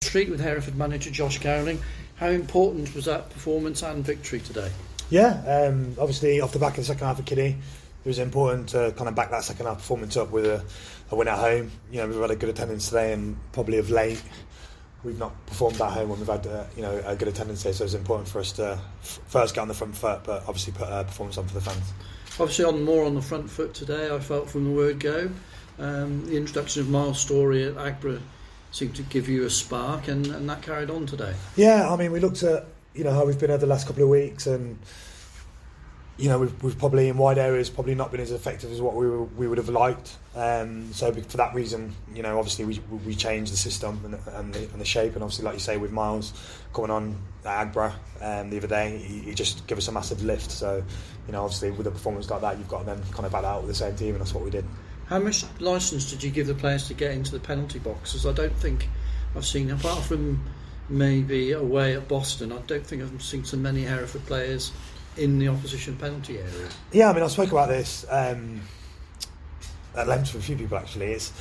treat with Hereford manager Josh Gowling. How important was that performance and victory today? Yeah, obviously off the back of the second half of Kiddie, it was important to kind of back that second half performance up with a win at home. You know, we've had a good attendance today, and probably of late we've not performed at home when we've had a good attendance here. So it's important for us to first get on the front foot, but obviously put a performance on for the fans. Obviously more on the front foot today, I felt, from the word go. The introduction of Miles' story at Scarborough seemed to give you a spark, and that carried on today. Yeah, I mean, we looked at how we've been over the last couple of weeks, and we've probably in wide areas probably not been as effective as what we would have liked. So for that reason, obviously we changed the system and the shape, and obviously, like you say, with Miles coming on at Scarborough the other day, he just gave us a massive lift. So obviously with a performance like that, you've got to then kind of back that out with the same team, and that's what we did. How much licence did you give the players to get into the penalty boxes? I don't think I've seen, apart from maybe away at Boston, I don't think I've seen so many Hereford players in the opposition penalty area. Yeah, I mean, I spoke about this at length with a few people actually. It's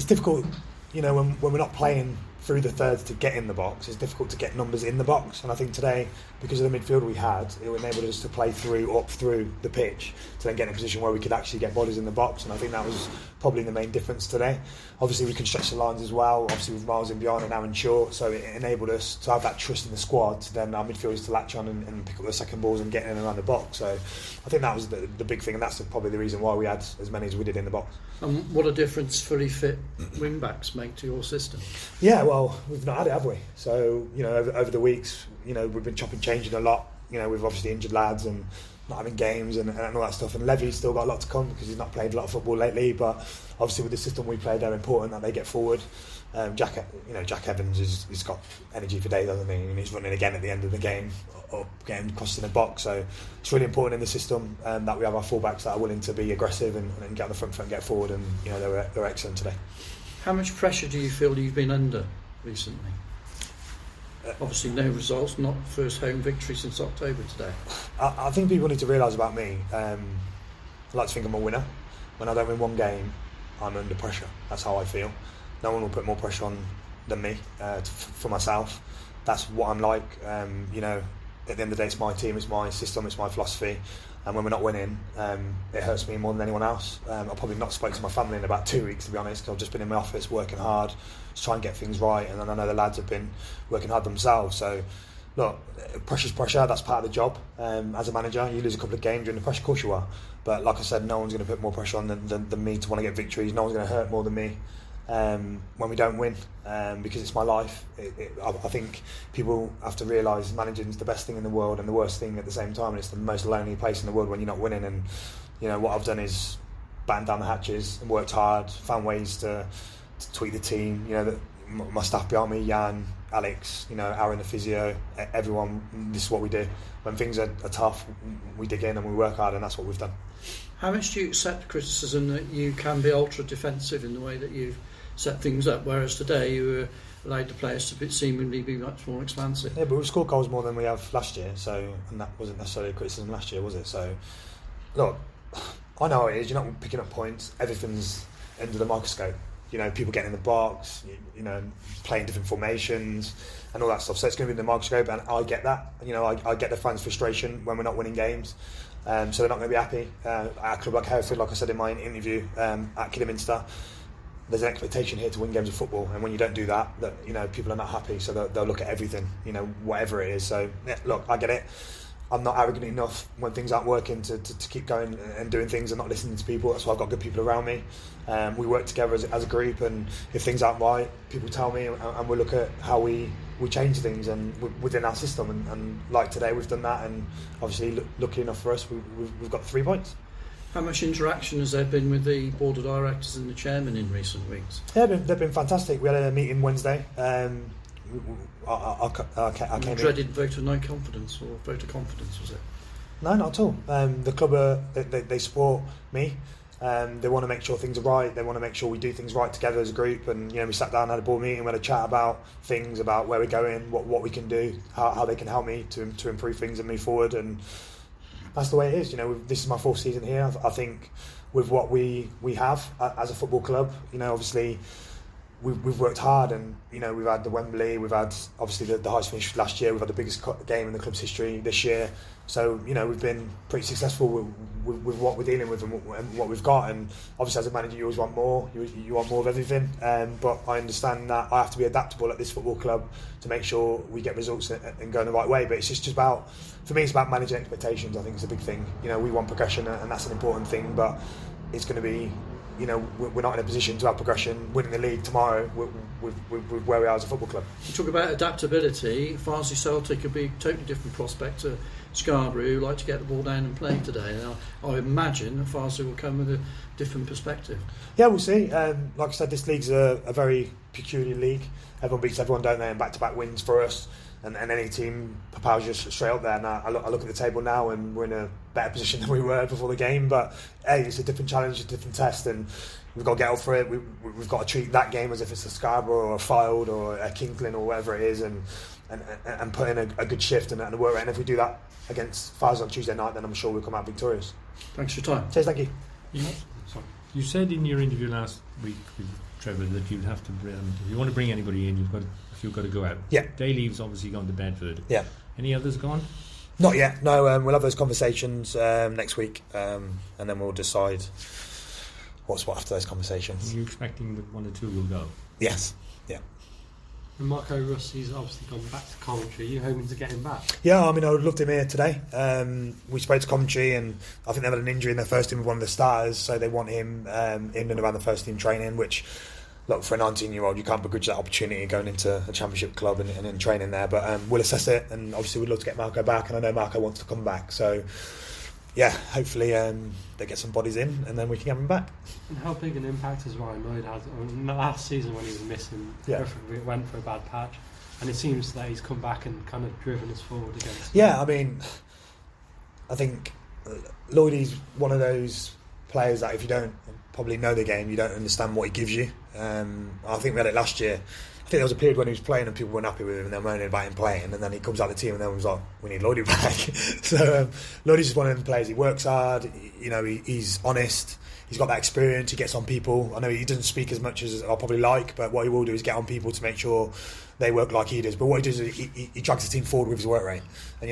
difficult, when we're not playing through the thirds to get in the box, it's difficult to get numbers in the box. And I think today, because of the midfield we had, it enabled us to play up through the pitch to then get in a position where we could actually get bodies in the box. And I think that was probably the main difference today. Obviously, we can stretch the lines as well, obviously with Miles in behind and Aaron short, so it enabled us to have that trust in the squad to then our midfielders to latch on and pick up the second balls and get in and around the box. So I think that was the big thing, and that's probably the reason why we had as many as we did in the box. And what a difference fully fit wing-backs make to your system. Yeah, well, we've not had it, have we? So, over the weeks, we've been chopping, changing a lot. We've obviously injured lads and not having games and all that stuff. And Levy's still got a lot to come because he's not played a lot of football lately. But obviously with the system we play, they're important that they get forward. Jack Evans he's got energy for days, doesn't he? And he's running again at the end of the game, or getting crossed in the box. So it's really important in the system that we have our fullbacks that are willing to be aggressive and get on the front foot and get forward. And they're excellent today. How much pressure do you feel you've been under recently? Obviously no results, not first home victory since October today. I think people need to realise about me, I like to think I'm a winner. When I don't win one game, I'm under pressure. That's how I feel. No one will put more pressure on than me for myself. That's what I'm like. At the end of the day, it's my team, it's my system, it's my philosophy. And when we're not winning, it hurts me more than anyone else. I've probably not spoken to my family in about 2 weeks, to be honest, because I've just been in my office working hard to try and get things right. And then I know the lads have been working hard themselves. So, look, pressure's pressure, that's part of the job. As a manager, you lose a couple of games during the pressure, of course you are. But like I said, no one's going to put more pressure on than me to want to get victories. No one's going to hurt more than me when we don't win, because it's my life. I think people have to realise managing is the best thing in the world and the worst thing at the same time, and it's the most lonely place in the world when you're not winning. And what I've done is batten down the hatches and worked hard, found ways to tweak the team. My staff behind me, Jan, Alex, Aaron the physio, everyone, this is what we do. When things are tough, we dig in and we work hard, and that's what we've done. How much do you accept criticism that you can be ultra defensive in the way that you've set things up, whereas today you allowed the players to seemingly be much more expansive? Yeah, but we've scored goals more than we have last year, and that wasn't necessarily a criticism last year, was it? So, look, I know how it is. You're not picking up points. Everything's under the microscope. People getting in the box, playing different formations and all that stuff. So it's going to be in the microscope, and I get that. I get the fans' frustration when we're not winning games. So they're not going to be happy. At a club like Hereford, like I said in my interview at Kidderminster, there's an expectation here to win games of football, and when you don't do that, people are not happy. So they'll look at everything, whatever it is. So yeah, look, I get it. I'm not arrogant enough when things aren't working to keep going and doing things and not listening to people. That's why I've got good people around me. We work together as a group, and if things aren't right, people tell me, and we look at how we change things and within our system. And like today, we've done that, and obviously, lucky enough for us, we've got 3 points. How much interaction has there been with the board of directors and the chairman in recent weeks? Yeah, they've been fantastic. We had a meeting Wednesday. I came dreaded vote of no confidence, or vote of confidence, was it? No, not at all. The club they support me. They want to make sure things are right. They want to make sure we do things right together as a group. And we sat down, had a board meeting, we had a chat about things, about where we're going, what we can do, how they can help me to improve things and move forward. And that's the way it is. This is my 4th season here. I think with what we have as a football club, obviously we've worked hard, and we've had the Wembley, we've had obviously the highest finish last year, we've had the biggest game in the club's history this year. So we've been pretty successful with what we're dealing with and what we've got. And obviously, as a manager, you always want more. You want more of everything. But I understand that I have to be adaptable at this football club to make sure we get results and go in the right way. But it's just about, for me, it's about managing expectations. I think it's a big thing. We want progression, and that's an important thing. But it's going to be, we're not in a position to have progression, winning the league tomorrow with where we are as a football club. You talk about adaptability. Farnsley Celtic could be a totally different prospect to Scarborough, who like to get the ball down and play today. Now, I imagine that Farnsley will come with a different perspective. Yeah, we'll see. Like I said, this league's a very peculiar league. Everyone beats everyone, don't they? And back-to-back wins for us. And any team propels you straight up there. Now, I look at the table now, and we're in a better position than we were before the game. But hey, it's a different challenge, a different test, and we've got to get up for it. We've got to treat that game as if it's a Scarborough or a Fylde or a Kinkland or whatever it is, and put in a good shift and work rate. And if we do that against Farnsley on Tuesday night, then I'm sure we'll come out victorious. Thanks for your time. Cheers, thank you. You said in your interview last week with Trevor that you'd have to if you want to bring anybody in, you've got to go out. Yeah. Dayleaf's obviously gone to Bedford. Yeah. Any others gone? Not yet. No. We'll have those conversations next week, and then we'll decide what's what after those conversations. Are you expecting that one or two will go? Yes. Yeah. And Marco Russi's obviously gone back to Coventry. Are you hoping to get him back? Yeah, I mean, I would love him here today. We spoke to Coventry, and I think they had an injury in their first team with one of the starters, so they want him in and around the first team training, which, look, for a 19-year-old, you can't begrudge that opportunity going into a championship club and training there. But we'll assess it, and obviously we'd love to get Marco back, and I know Marco wants to come back. So, yeah, hopefully they get some bodies in, and then we can have him back. And how big an impact has Ryan Lloyd had? Last season when he was missing, Hereford went for a bad patch, and it seems that he's come back and kind of driven us forward again. Yeah, I mean, I think Lloydie's one of those players that if you don't probably know the game, you don't understand what he gives you. I think we had it last year. I think there was a period when he was playing and people weren't happy with him and they were moaning about him playing, and then he comes out of the team and everyone's like, we need Lloydie back. So Lloydie's just one of them players. He works hard, he's honest, he's got that experience, he gets on people. I know he doesn't speak as much as I probably like, but what he will do is get on people to make sure they work like he does. But what he does is he drags the team forward with his work rate. And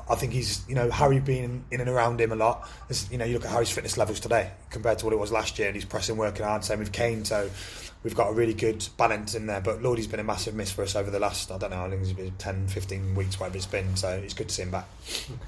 I think he's, Harry being in and around him a lot. You look at Harry's fitness levels today compared to what it was last year, and he's pressing, working hard. Same with Kane. So we've got a really good balance in there. But Lloydie's been a massive miss for us over the last, I don't know, I think it's been 10, 15 weeks, whatever it's been. So it's good to see him back. Okay.